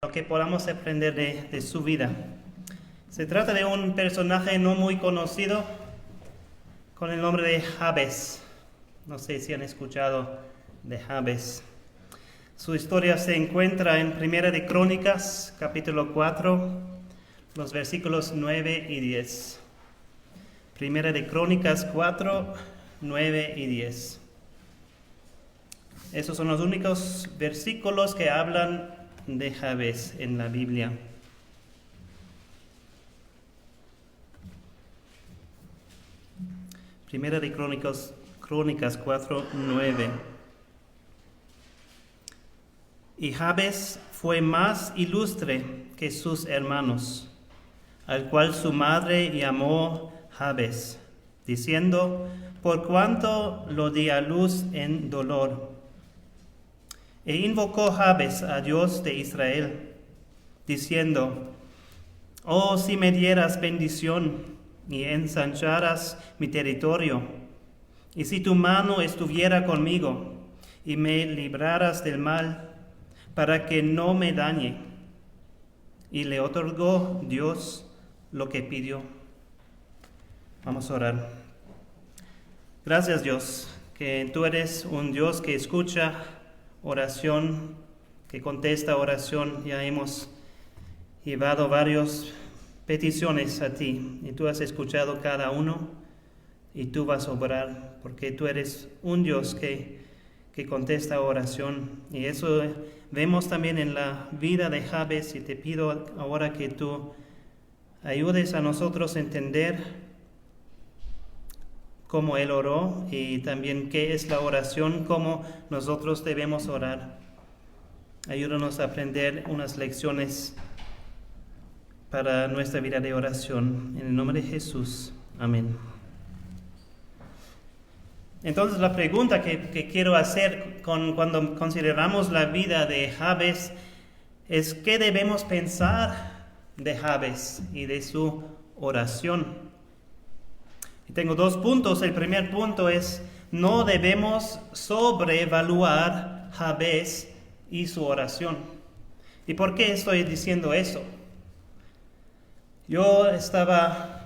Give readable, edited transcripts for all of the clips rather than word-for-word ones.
lo que podamos aprender de su vida. Se trata de un personaje no muy conocido con el nombre de Jabes. No sé si han escuchado de Jabes. Su historia se encuentra en Primera de Crónicas, capítulo 4, los versículos 9 y 10. Primera de Crónicas 4, 9 y 10. Esos son los únicos versículos que hablan de Jabes en la Biblia. Primera de Crónicas 4, 9. Y Jabes fue más ilustre que sus hermanos, al cual su madre llamó Jabes, diciendo, por cuanto lo di a luz en dolor. E invocó Jabes a Dios de Israel, diciendo, oh, si me dieras bendición y ensancharas mi territorio, y si tu mano estuviera conmigo y me libraras del mal, para que no me dañe. Y le otorgó Dios lo que pidió. Vamos a orar. Gracias, Dios, que tú eres un Dios que escucha oración, que contesta oración. Ya hemos llevado varias peticiones a ti y tú has escuchado cada uno y tú vas a obrar, porque tú eres un Dios que contesta oración. Y eso vemos también en la vida de Jabes, y te pido ahora que tú ayudes a nosotros a entender cómo él oró y también qué es la oración, cómo nosotros debemos orar. Ayúdanos a aprender unas lecciones para nuestra vida de oración. En el nombre de Jesús. Amén. Entonces la pregunta que quiero hacer cuando consideramos la vida de Jabes es ¿qué debemos pensar de Jabes y de su oración? Y tengo dos puntos. El primer punto es no debemos sobrevaluar Jabes y su oración. ¿Y por qué estoy diciendo eso?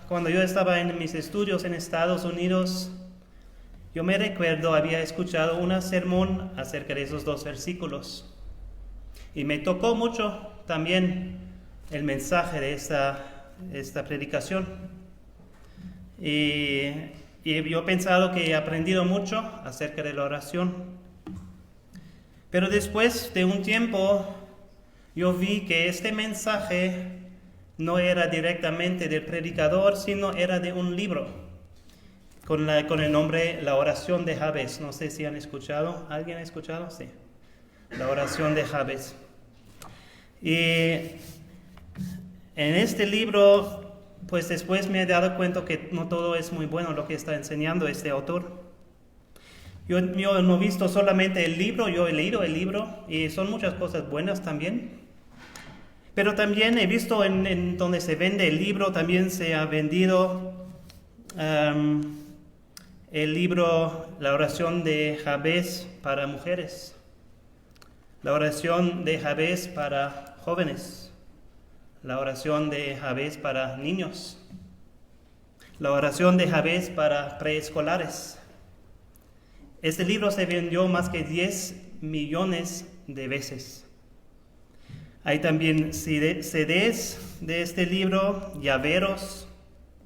Cuando yo estaba en mis estudios en Estados Unidos, yo me recuerdo, había escuchado un sermón acerca de esos dos versículos. Y me tocó mucho también el mensaje de esta predicación. Y yo he pensado que he aprendido mucho acerca de la oración. Pero después de un tiempo, yo vi que este mensaje no era directamente del predicador, sino era de un libro con el nombre La oración de Jabes. No sé si han escuchado. ¿Alguien ha escuchado? Sí. La oración de Jabes. Y en este libro, pues después me he dado cuenta que no todo es muy bueno lo que está enseñando este autor. Yo no he visto solamente el libro, yo he leído el libro y son muchas cosas buenas también. Pero también he visto en donde se vende el libro, también se ha vendido el libro La oración de Jabes para mujeres, la oración de Jabes para jóvenes, la oración de Jabes para niños, la oración de Jabes para preescolares. Este libro se vendió más que 10 millones de veces. Hay también CDs de este libro, llaveros,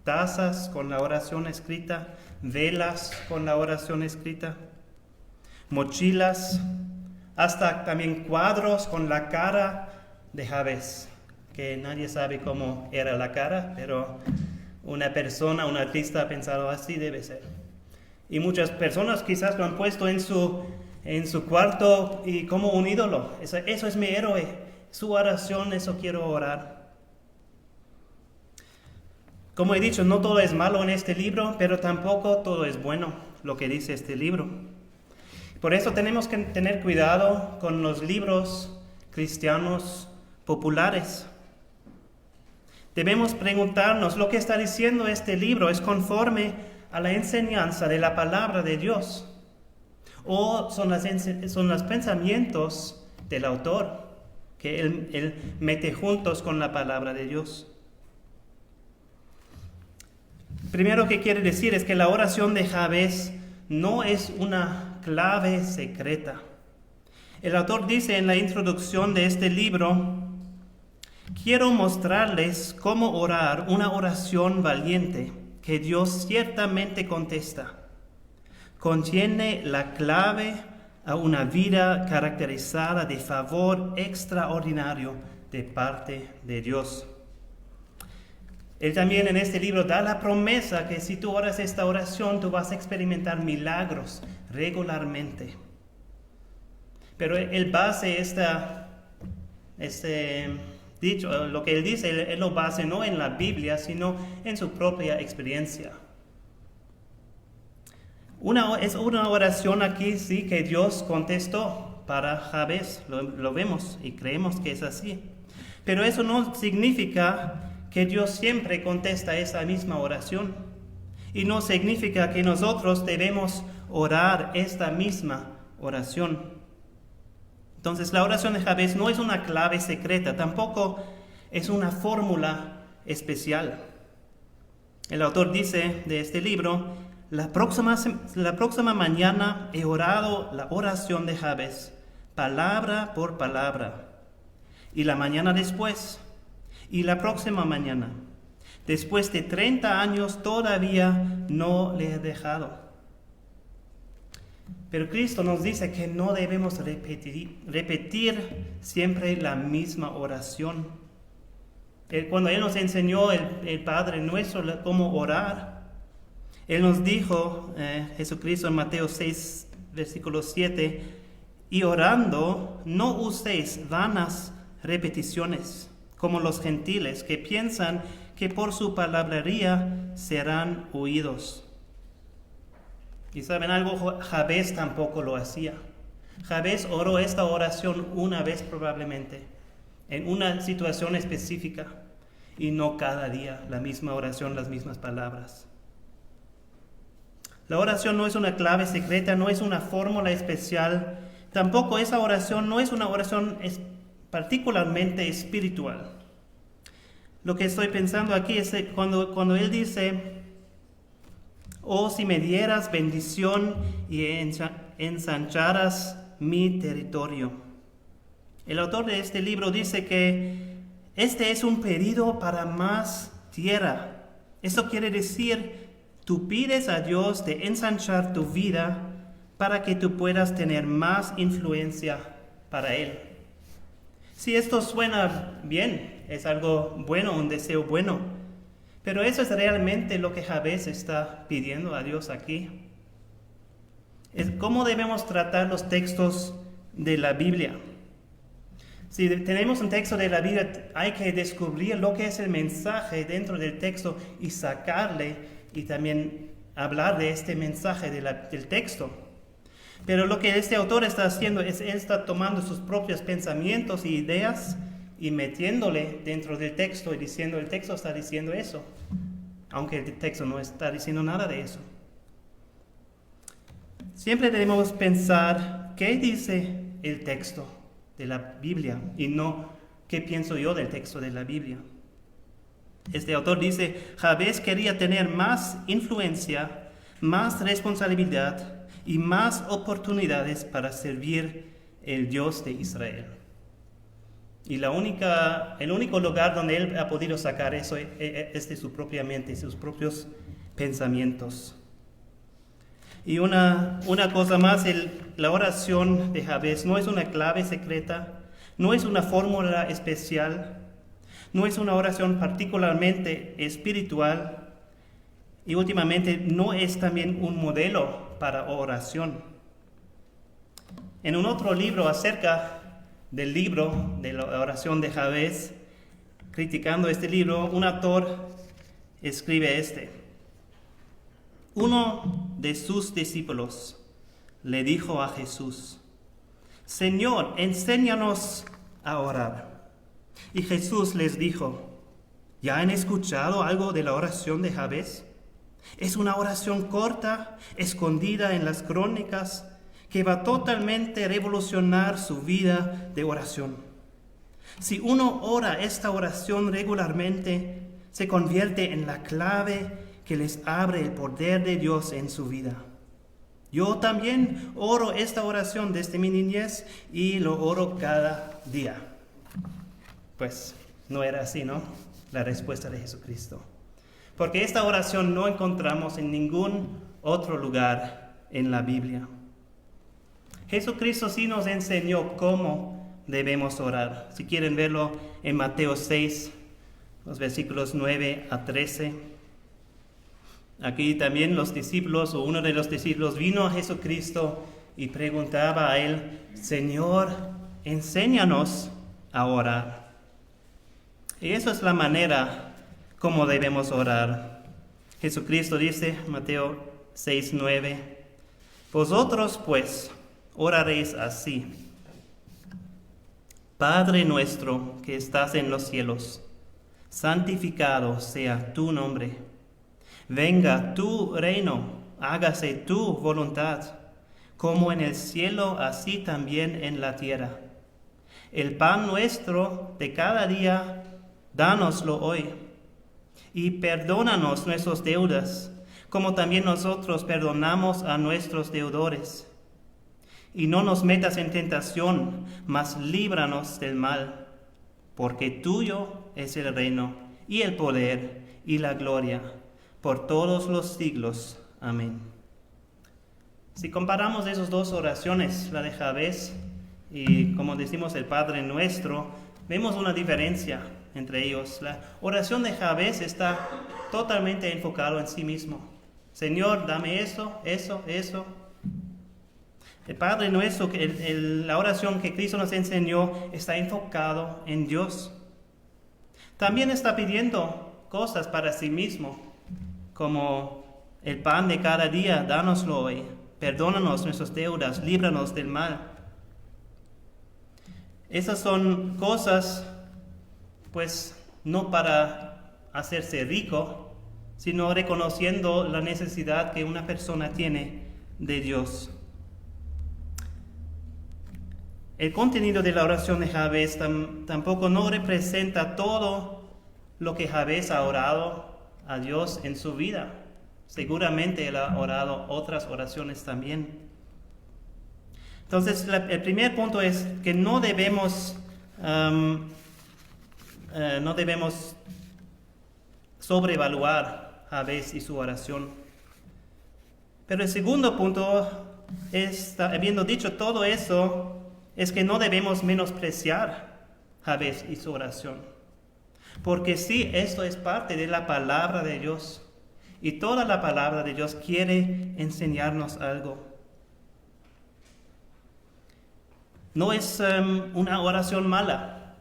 tazas con la oración escrita, velas con la oración escrita, mochilas, hasta también cuadros con la cara de Jabes, que nadie sabe cómo era la cara, pero una persona, un artista ha pensado así debe ser. Y muchas personas quizás lo han puesto en su cuarto y como un ídolo. Eso es mi héroe. Su oración, eso quiero orar. Como he dicho, no todo es malo en este libro, pero tampoco todo es bueno lo que dice este libro. Por eso tenemos que tener cuidado con los libros cristianos populares. Debemos preguntarnos, ¿lo que está diciendo este libro es conforme a la enseñanza de la palabra de Dios? ¿O son los pensamientos del autor? que él mete juntos con la palabra de Dios. Primero que quiere decir es que la oración de Jabez no es una clave secreta. El autor dice en la introducción de este libro: quiero mostrarles cómo orar una oración valiente que Dios ciertamente contesta. Contiene la clave a una vida caracterizada de favor extraordinario de parte de Dios. Él también en este libro da la promesa que si tú oras esta oración, tú vas a experimentar milagros regularmente. Pero él base este dicho, lo que él dice, él lo basa no en la Biblia, sino en su propia experiencia. Es una oración aquí, sí, que Dios contestó para Jabez, lo vemos y creemos que es así. Pero eso no significa que Dios siempre contesta esa misma oración. Y no significa que nosotros debemos orar esta misma oración. Entonces la oración de Jabez no es una clave secreta, tampoco es una fórmula especial. El autor dice de este libro: la próxima mañana he orado la oración de Jabez, palabra por palabra. Y la mañana después, y la próxima mañana. Después de 30 años todavía no le he dejado. Pero Cristo nos dice que no debemos repetir siempre la misma oración. Cuando Él nos enseñó el Padre Nuestro cómo orar, Él nos dijo, Jesucristo en Mateo 6, versículo 7, y orando no uséis vanas repeticiones, como los gentiles que piensan que por su palabrería serán oídos. Y saben algo, Jabez tampoco lo hacía. Jabez oró esta oración una vez probablemente, en una situación específica, y no cada día la misma oración, las mismas palabras. La oración no es una clave secreta, no es una fórmula especial, tampoco esa oración no es una oración particularmente espiritual. Lo que estoy pensando aquí es cuando él dice: oh, si me dieras bendición y ensancharas mi territorio. El autor de este libro dice que este es un pedido para más tierra. Esto quiere decir, tú pides a Dios de ensanchar tu vida para que tú puedas tener más influencia para Él. Si esto suena bien, es algo bueno, un deseo bueno, pero eso es realmente lo que Jabez está pidiendo a Dios aquí. Es cómo debemos tratar los textos de la Biblia. Si tenemos un texto de la Biblia, hay que descubrir lo que es el mensaje dentro del texto y sacarle y también hablar de este mensaje del texto. Pero lo que este autor está haciendo es, él está tomando sus propios pensamientos y ideas y metiéndole dentro del texto y diciendo, el texto está diciendo eso, aunque el texto no está diciendo nada de eso. Siempre debemos pensar qué dice el texto de la Biblia y no qué pienso yo del texto de la Biblia. Este autor dice, Jabez quería tener más influencia, más responsabilidad y más oportunidades para servir el Dios de Israel. Y el único lugar donde él ha podido sacar eso es de su propia mente, sus propios pensamientos. Y una cosa más, la oración de Jabez no es una clave secreta, no es una fórmula especial, no es una oración particularmente espiritual y últimamente no es también un modelo para oración. En un otro libro acerca del libro de la oración de Jabez, criticando este libro, un autor escribe uno de sus discípulos le dijo a Jesús, Señor, enséñanos a orar. Y Jesús les dijo, ¿ya han escuchado algo de la oración de Jabez? Es una oración corta, escondida en las crónicas, que va totalmente a revolucionar su vida de oración. Si uno ora esta oración regularmente, se convierte en la clave que les abre el poder de Dios en su vida. Yo también oro esta oración desde mi niñez y lo oro cada día. Pues no era así, ¿no? La respuesta de Jesucristo. Porque esta oración no encontramos en ningún otro lugar en la Biblia. Jesucristo sí nos enseñó cómo debemos orar. Si quieren verlo en Mateo 6, los versículos 9 a 13. Aquí también los discípulos, o uno de los discípulos, vino a Jesucristo y preguntaba a él: Señor, enséñanos a orar. Y eso es la manera como debemos orar. Jesucristo dice, Mateo 6, 9, vosotros pues oraréis así: Padre nuestro que estás en los cielos, santificado sea tu nombre. Venga tu reino, hágase tu voluntad, como en el cielo, así también en la tierra. El pan nuestro de cada día, dánoslo hoy. Y perdónanos nuestras deudas, como también nosotros perdonamos a nuestros deudores. Y no nos metas en tentación, mas líbranos del mal, porque tuyo es el reino, y el poder, y la gloria, por todos los siglos. Amén. Si comparamos esas dos oraciones, la de Jabez y, como decimos, el Padre Nuestro, vemos una diferencia entre ellos. La oración de Jabez está totalmente enfocado en sí mismo. Señor, dame eso. El Padre Nuestro, la oración que Cristo nos enseñó, está enfocado en Dios. También está pidiendo cosas para sí mismo, como el pan de cada día, dánoslo hoy. Perdónanos nuestras deudas, líbranos del mal. Esas son cosas, pues, no para hacerse rico, sino reconociendo la necesidad que una persona tiene de Dios. El contenido de la oración de Jabez tampoco no representa todo lo que Jabez ha orado a Dios en su vida. Seguramente él ha orado otras oraciones también. Entonces, el primer punto es que no debemos sobrevaluar a Jabez y su oración. Pero el segundo punto, habiendo dicho todo eso, es que no debemos menospreciar a Jabez y su oración. Porque sí, esto es parte de la palabra de Dios. Y toda la palabra de Dios quiere enseñarnos algo. No es una oración mala.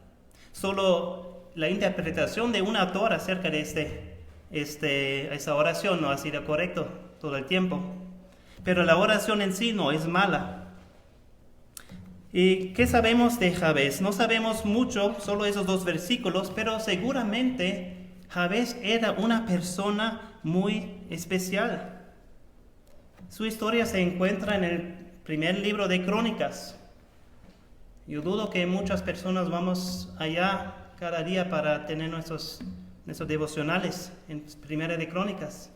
Solo la interpretación de un autor acerca de esa oración no ha sido correcto todo el tiempo. Pero la oración en sí no es mala. ¿Y qué sabemos de Jabez? No sabemos mucho, solo esos 2 versículos, pero seguramente Jabez era una persona muy especial. Su historia se encuentra en el primer libro de Crónicas. Yo dudo que muchas personas vamos allá cada día para tener nuestros devocionales en Primera de Crónicas,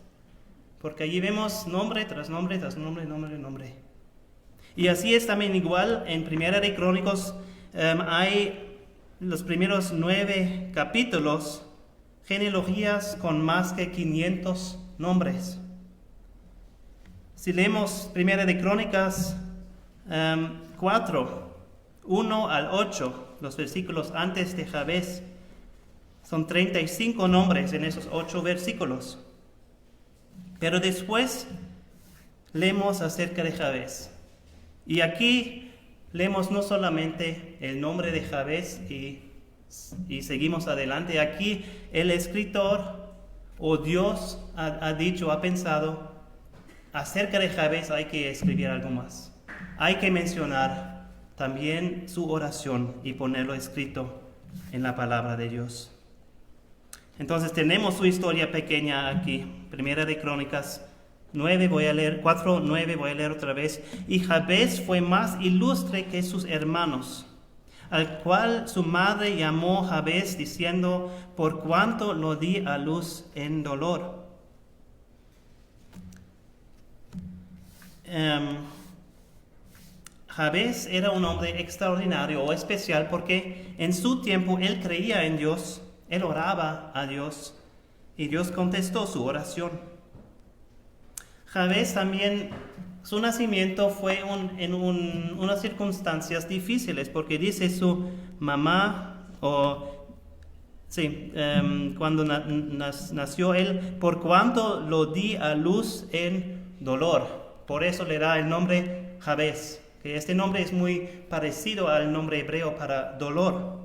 porque allí vemos nombre tras nombre, tras nombre, nombre. Y así es también igual en Primera de Crónicas. Hay los primeros 9 capítulos, genealogías con más que 500 nombres. Si leemos Primera de Crónicas 4, 1 al 8, los versículos antes de Jabez, son 35 nombres en esos 8 versículos. Pero después leemos acerca de Jabez. Y aquí leemos no solamente el nombre de Jabez y seguimos adelante. Aquí el escritor o Dios ha dicho, ha pensado, acerca de Jabez hay que escribir algo más. Hay que mencionar también su oración y ponerlo escrito en la palabra de Dios. Entonces tenemos su historia pequeña aquí, Primera de Crónicas 9, 4, 9, voy a leer otra vez. Y Jabez fue más ilustre que sus hermanos, al cual su madre llamó Jabes, diciendo, por cuanto lo di a luz en dolor. Jabes era un hombre extraordinario o especial porque en su tiempo él creía en Dios, él oraba a Dios y Dios contestó su oración. Jabes también, su nacimiento fue en unas circunstancias difíciles porque dice su mamá, cuando nació él, por cuanto lo di a luz en dolor. Por eso le da el nombre Jabes, que este nombre es muy parecido al nombre hebreo para dolor.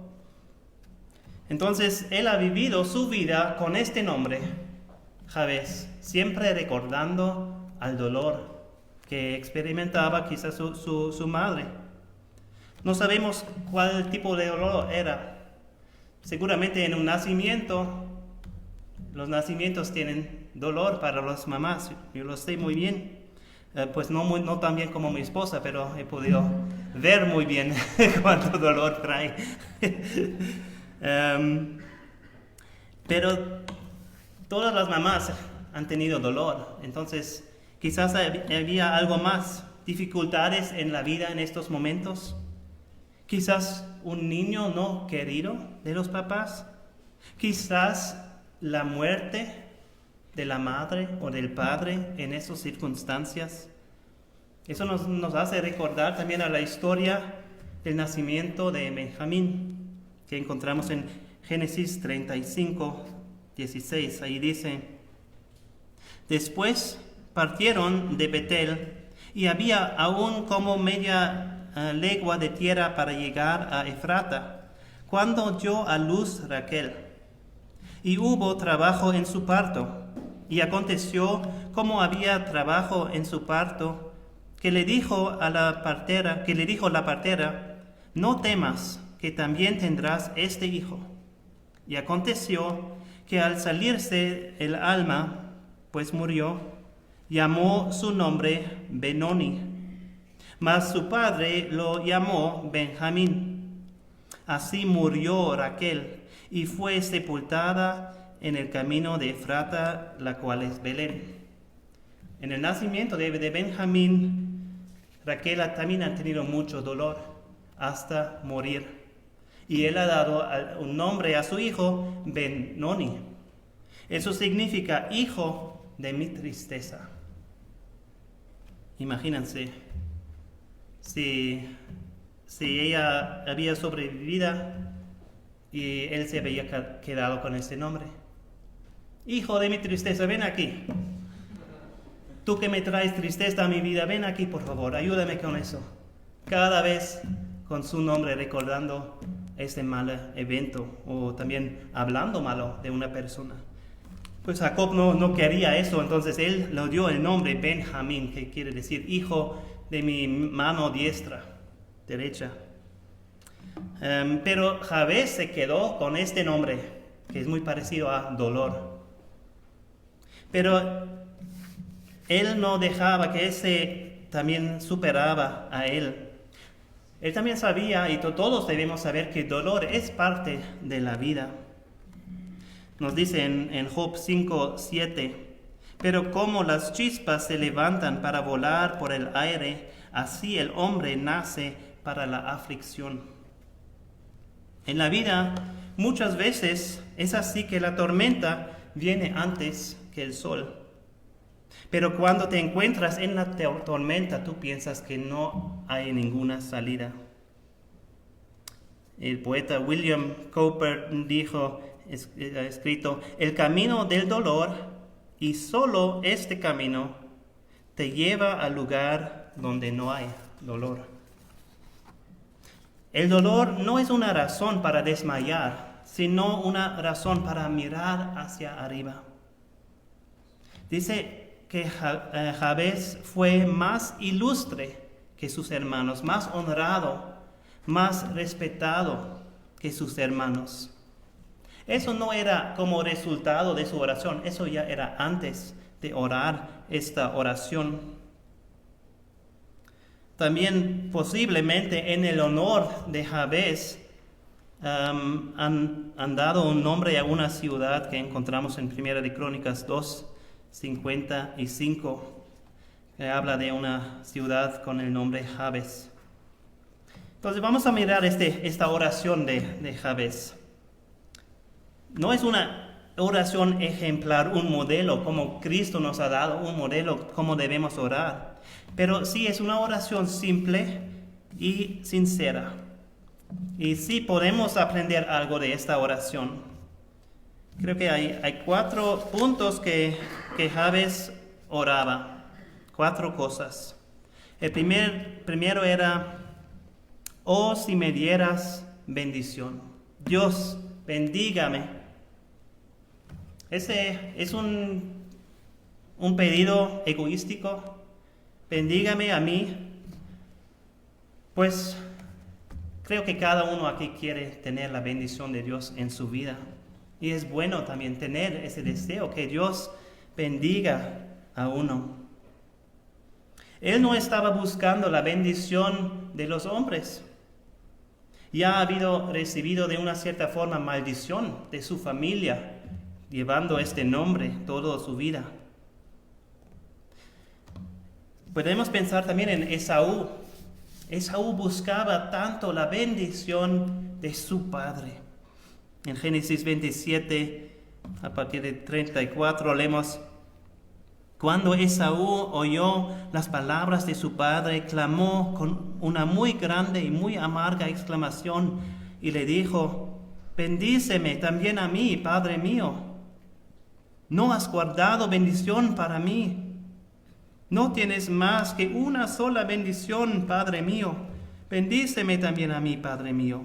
Entonces, él ha vivido su vida con este nombre, Jabes, siempre recordando al dolor que experimentaba quizás su madre. No sabemos cuál tipo de dolor era. Seguramente en un nacimiento, los nacimientos tienen dolor para las mamás, yo lo sé muy bien. Pues no tan bien como mi esposa, pero he podido ver muy bien cuánto dolor trae. Pero todas las mamás han tenido dolor, entonces quizás había algo más, dificultades en la vida en estos momentos. Quizás un niño no querido de los papás, quizás la muerte de la madre o del padre en esas circunstancias. Eso nos hace recordar también a la historia del nacimiento de Benjamín, que encontramos en Génesis 35, 16. Ahí dice, después partieron de Betel, y había aún como media legua de tierra para llegar a Efrata, cuando dio a luz Raquel. Y hubo trabajo en su parto. Y aconteció, como había trabajo en su parto, que le dijo la partera, no temas, que también tendrás este hijo. Y aconteció que al salirse el alma, pues murió, llamó su nombre Benoni, mas su padre lo llamó Benjamín. Así murió Raquel y fue sepultada en el camino de Efrata, la cual es Belén. En el nacimiento de Benjamín, Raquel también ha tenido mucho dolor hasta morir. Y él ha dado un nombre a su hijo, Benoni. Eso significa hijo de mi tristeza. Imagínense, si ella había sobrevivido y él se había quedado con ese nombre. Hijo de mi tristeza, ven aquí. Tú que me traes tristeza a mi vida, ven aquí por favor, ayúdame con eso. Cada vez con su nombre recordando este mal evento o también hablando malo de una persona. Pues Jacob no quería eso, entonces él le dio el nombre Benjamín, que quiere decir hijo de mi mano derecha. Pero Jabes se quedó con este nombre, que es muy parecido a dolor. Pero él no dejaba que ese también superaba a él. Él también sabía, y todos debemos saber, que el dolor es parte de la vida. Nos dice en Job 5:7, pero como las chispas se levantan para volar por el aire, así el hombre nace para la aflicción. En la vida, muchas veces es así que la tormenta viene antes que el sol. Pero cuando te encuentras en la tormenta, tú piensas que no hay ninguna salida. El poeta William Cowper ha escrito, el camino del dolor, y solo este camino, te lleva al lugar donde no hay dolor. El dolor no es una razón para desmayar, sino una razón para mirar hacia arriba. Dice que Jabes fue más ilustre que sus hermanos, más honrado, más respetado que sus hermanos. Eso no era como resultado de su oración, eso ya era antes de orar esta oración. También posiblemente en el honor de Jabes han dado un nombre a una ciudad que encontramos en Primera de Crónicas 2:55, que habla de una ciudad con el nombre Jabes. Entonces vamos a mirar esta oración de Jabes. No es una oración ejemplar, un modelo, como Cristo nos ha dado, un modelo, como debemos orar. Pero sí es una oración simple y sincera. Y sí podemos aprender algo de esta oración. Creo que hay 4 puntos que Jabes oraba. 4 cosas. El primero era: oh, si me dieras bendición. Dios, bendígame. Ese es un pedido egoístico. Bendígame a mí. Pues creo que cada uno aquí quiere tener la bendición de Dios en su vida. Y es bueno también tener ese deseo, que Dios bendiga a uno. Él no estaba buscando la bendición de los hombres. Ya ha recibido de una cierta forma maldición de su familia, llevando este nombre toda su vida. Podemos pensar también en Esaú. Esaú buscaba tanto la bendición de su padre. En Génesis 27, a partir de 34, leemos: cuando Esaú oyó las palabras de su padre, clamó con una muy grande y muy amarga exclamación y le dijo: bendíceme también a mí, padre mío. ¿No has guardado bendición para mí? No tienes más que una sola bendición, padre mío. Bendíceme también a mí, padre mío.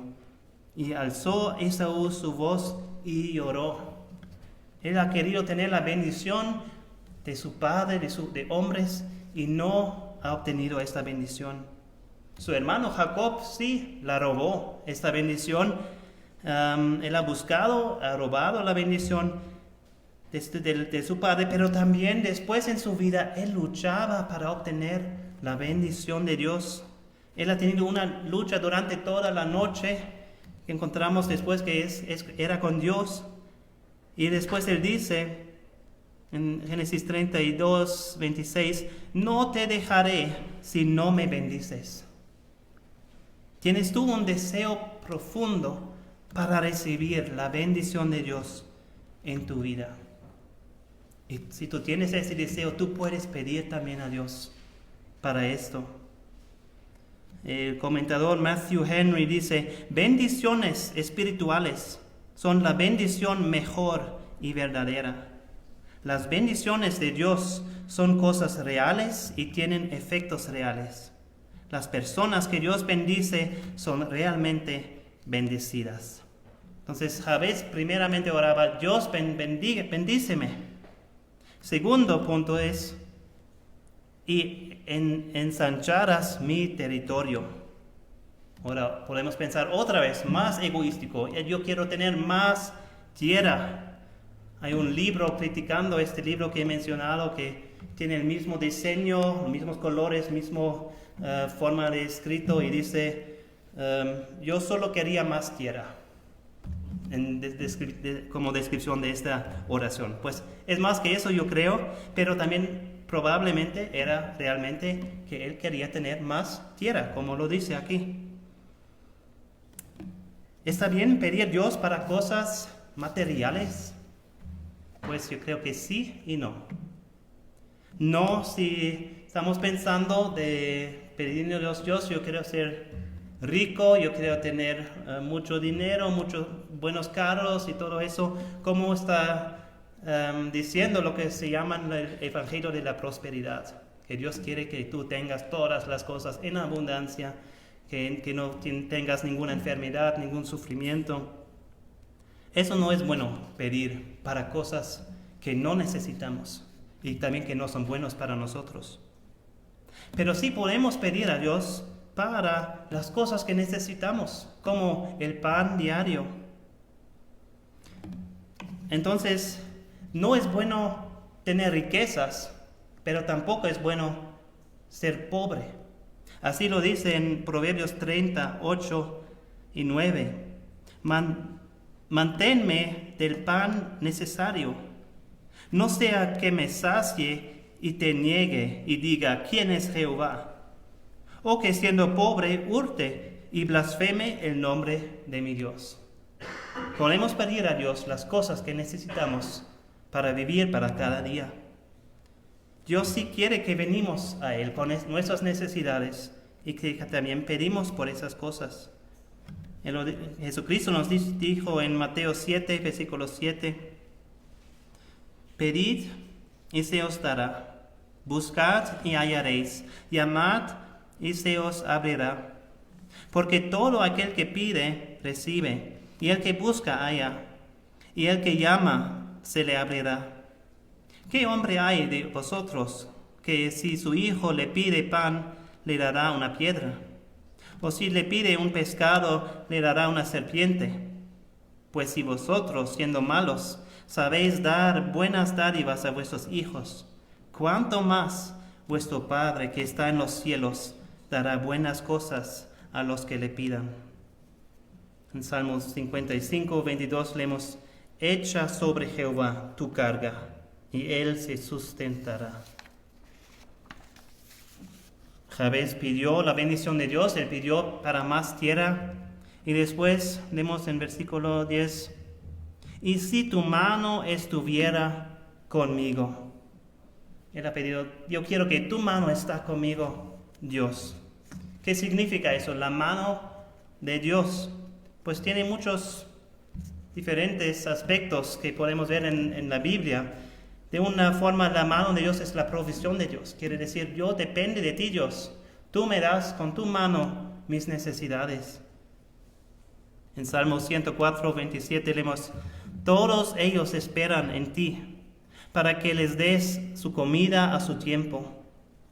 Y alzó Esaú su voz y lloró. Él ha querido tener la bendición de su padre, de hombres, y no ha obtenido esta bendición. Su hermano Jacob sí la robó, esta bendición. Él ha robado la bendición de su padre, pero también después en su vida él luchaba para obtener la bendición de Dios. Él ha tenido una lucha durante toda la noche, que encontramos después que era con Dios. Y después él dice en Génesis 32:26: no te dejaré si no me bendices. ¿Tienes tú un deseo profundo para recibir la bendición de Dios en tu vida? Y si tú tienes ese deseo, tú puedes pedir también a Dios para esto. El comentador Matthew Henry dice: bendiciones espirituales son la bendición mejor y verdadera. Las bendiciones de Dios son cosas reales y tienen efectos reales. Las personas que Dios bendice son realmente bendecidas. Entonces Jabes primeramente oraba: Dios bendíceme. Segundo punto es: y ensancharás mi territorio. Ahora podemos pensar otra vez, más egoístico: yo quiero tener más tierra. Hay un libro criticando este libro que he mencionado, que tiene el mismo diseño, los mismos colores, misma forma de escrito, y dice: yo solo quería más tierra, como descripción de esta oración. Pues es más que eso, yo creo, pero también probablemente era realmente que él quería tener más tierra, como lo dice aquí. ¿Está bien pedir a Dios para cosas materiales? Pues yo creo que sí y no. No si estamos pensando de pedirle a Dios: yo quiero ser rico, yo quiero tener mucho dinero, muchos buenos carros y todo eso, como está diciendo lo que se llama el evangelio de la prosperidad, que Dios quiere que tú tengas todas las cosas en abundancia, que no tengas ninguna enfermedad, ningún sufrimiento. Eso no es bueno pedir para cosas que no necesitamos y también que no son buenos para nosotros. Pero sí podemos pedir a Dios para las cosas que necesitamos, como el pan diario. Entonces, no es bueno tener riquezas, pero tampoco es bueno ser pobre. Así lo dice en Proverbios 30, 8 y 9. Manténme del pan necesario, no sea que me sacie y te niegue y diga, ¿quién es Jehová? O que siendo pobre hurte y blasfeme el nombre de mi Dios. Podemos pedir a Dios las cosas que necesitamos para vivir para cada día. Dios sí quiere que venimos a Él con nuestras necesidades y que también pedimos por esas cosas. Jesucristo nos dijo en Mateo 7, versículo 7, pedid y se os dará, buscad y hallaréis, llamad y se os abrirá. Porque todo aquel que pide, recibe, y el que busca, halla, y el que llama, se le abrirá. ¿Qué hombre hay de vosotros que si su hijo le pide pan, le dará una piedra? O si le pide un pescado, le dará una serpiente. Pues si vosotros, siendo malos, sabéis dar buenas dádivas a vuestros hijos, ¿cuánto más vuestro Padre que está en los cielos dará buenas cosas a los que le pidan? En Salmos 55, 22 leemos, echa sobre Jehová tu carga, y él se sustentará. Jabez pidió la bendición de Dios, él pidió para más tierra. Y después leemos en versículo 10, y si tu mano estuviera conmigo. Él ha pedido, yo quiero que tu mano esté conmigo, Dios. ¿Qué significa eso? La mano de Dios. Pues tiene muchos diferentes aspectos que podemos ver en la Biblia. De una forma, la mano de Dios es la provisión de Dios. Quiere decir, yo dependo de ti, Dios. Tú me das con tu mano mis necesidades. En Salmo 104, 27 leemos, todos ellos esperan en ti, para que les des su comida a su tiempo.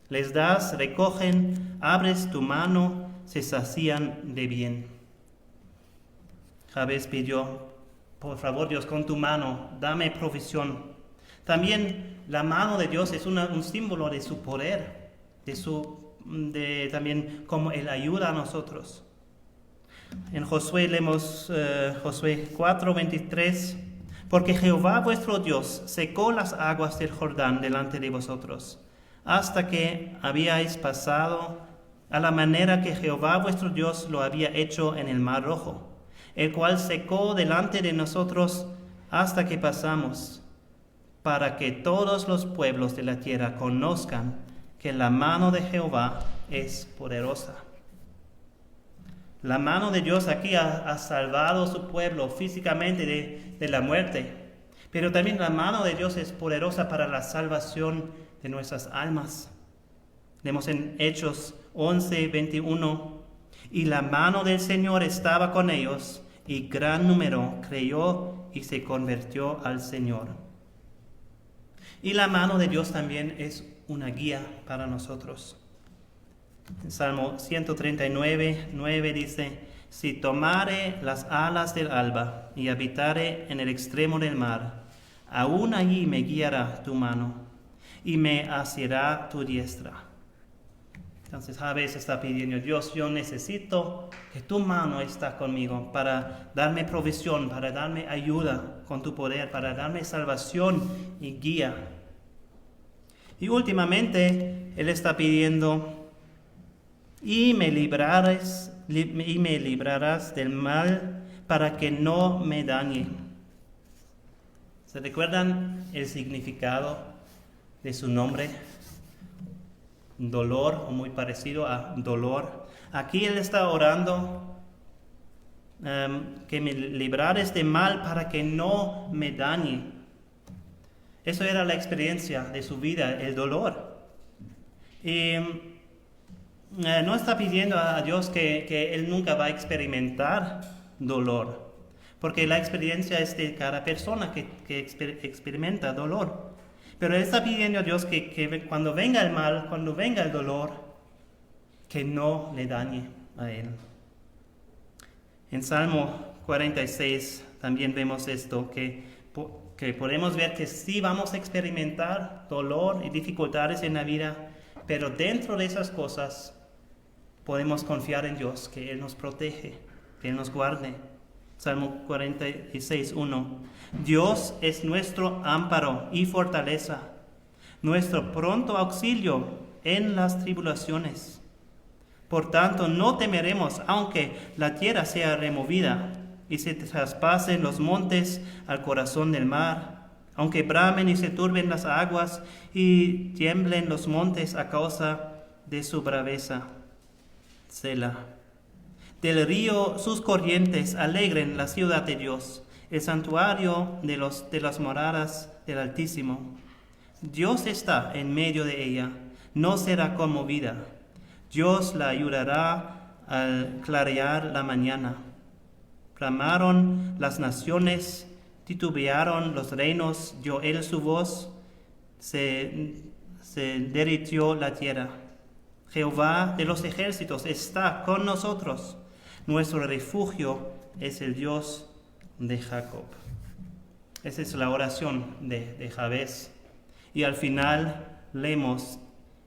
Les das, recogen, abres tu mano, se sacían de bien. Jabez pidió, por favor, Dios, con tu mano, dame provisión. También la mano de Dios es un símbolo de su poder, también como Él ayuda a nosotros. En Josué leemos Josué 4:23, porque Jehová vuestro Dios secó las aguas del Jordán delante de vosotros, hasta que habíais pasado a la manera que Jehová vuestro Dios lo había hecho en el Mar Rojo, el cual secó delante de nosotros hasta que pasamos, para que todos los pueblos de la tierra conozcan que la mano de Jehová es poderosa. La mano de Dios aquí ha salvado a su pueblo físicamente de la muerte, pero también la mano de Dios es poderosa para la salvación de nuestras almas. Leemos en Hechos 11, 21, y la mano del Señor estaba con ellos, y gran número creyó y se convirtió al Señor. Y la mano de Dios también es una guía para nosotros. En Salmo 139, 9 dice, si tomare las alas del alba y habitare en el extremo del mar, aún allí me guiará tu mano y me asirá tu diestra. Entonces Jabez está pidiendo, Dios, yo necesito que tu mano esté conmigo para darme provisión, para darme ayuda con tu poder, para darme salvación y guía. Y últimamente Él está pidiendo, y me librarás del mal para que no me dañe. ¿Se recuerdan el significado de su nombre? Dolor, o muy parecido a dolor. Aquí Él está orando que me librares de mal para que no me dañe. Eso era la experiencia de su vida, el dolor. Y no está pidiendo a Dios que Él nunca va a experimentar dolor, porque la experiencia es de cada persona que experimenta dolor. Pero Él está pidiendo a Dios que cuando venga el mal, cuando venga el dolor, que no le dañe a Él. En Salmo 46 también vemos esto, que podemos ver que sí vamos a experimentar dolor y dificultades en la vida, pero dentro de esas cosas podemos confiar en Dios, que Él nos protege, que Él nos guarde. Salmo 46, 1. Dios es nuestro amparo y fortaleza, nuestro pronto auxilio en las tribulaciones. Por tanto, no temeremos, aunque la tierra sea removida y se traspasen los montes al corazón del mar, aunque bramen y se turben las aguas y tiemblen los montes a causa de su braveza. Selah. Del río sus corrientes alegren la ciudad de Dios, el santuario de las moradas del Altísimo. Dios está en medio de ella, no será conmovida. Dios la ayudará al clarear la mañana. Clamaron las naciones, titubearon los reinos, dio él su voz, se derritió la tierra. Jehová de los ejércitos está con nosotros. Nuestro refugio es el Dios de Jacob. Esa es la oración de Jabez. Y al final leemos,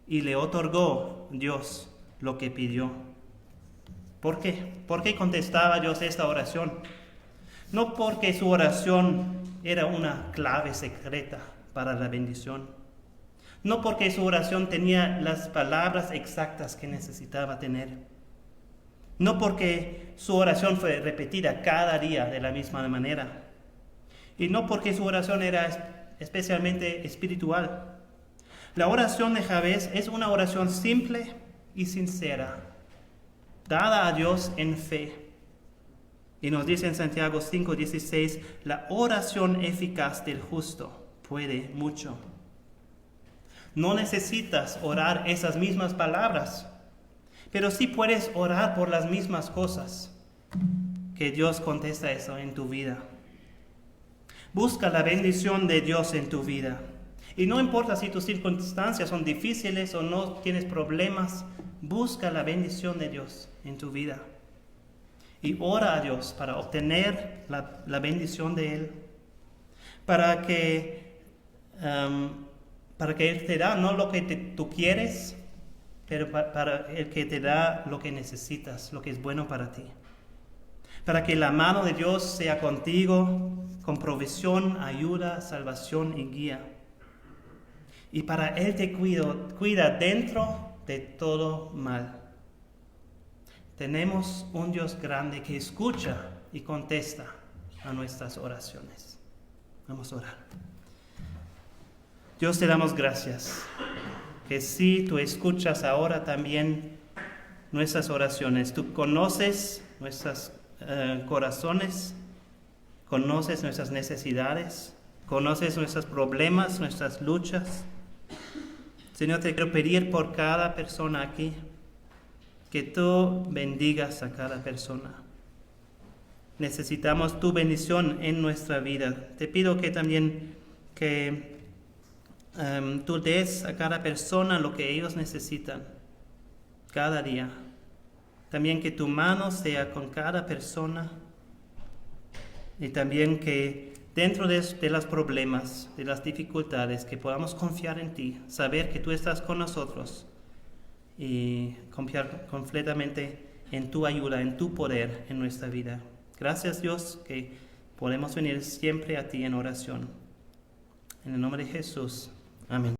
y le otorgó Dios lo que pidió. ¿Por qué? ¿Por qué contestaba Dios esta oración? No porque su oración era una clave secreta para la bendición. No porque su oración tenía las palabras exactas que necesitaba tener. No porque su oración fue repetida cada día de la misma manera. Y no porque su oración era especialmente espiritual. La oración de Jabez es una oración simple y sincera, dada a Dios en fe. Y nos dice en Santiago 5:16, la oración eficaz del justo puede mucho. No necesitas orar esas mismas palabras, pero sí puedes orar por las mismas cosas. Que Dios contesta eso en tu vida. Busca la bendición de Dios en tu vida. Y no importa si tus circunstancias son difíciles o no tienes problemas, busca la bendición de Dios en tu vida. Y ora a Dios para obtener la bendición de Él. Para que Él te da no lo que tú quieres, pero para el que te da lo que necesitas, lo que es bueno para ti. Para que la mano de Dios sea contigo, con provisión, ayuda, salvación y guía. Y para Él te cuida dentro de todo mal. Tenemos un Dios grande que escucha y contesta a nuestras oraciones. Vamos a orar. Dios, te damos gracias, que sí, tú escuchas ahora también nuestras oraciones. Tú conoces nuestros corazones, conoces nuestras necesidades, conoces nuestros problemas, nuestras luchas. Señor, te quiero pedir por cada persona aquí, que tú bendigas a cada persona. Necesitamos tu bendición en nuestra vida. Te pido que también tú des a cada persona lo que ellos necesitan cada día. También que tu mano sea con cada persona. Y también que dentro de los problemas, de las dificultades, que podamos confiar en ti, saber que tú estás con nosotros y confiar completamente en tu ayuda, en tu poder en nuestra vida. Gracias, Dios, que podemos venir siempre a ti en oración. En el nombre de Jesús. Amén.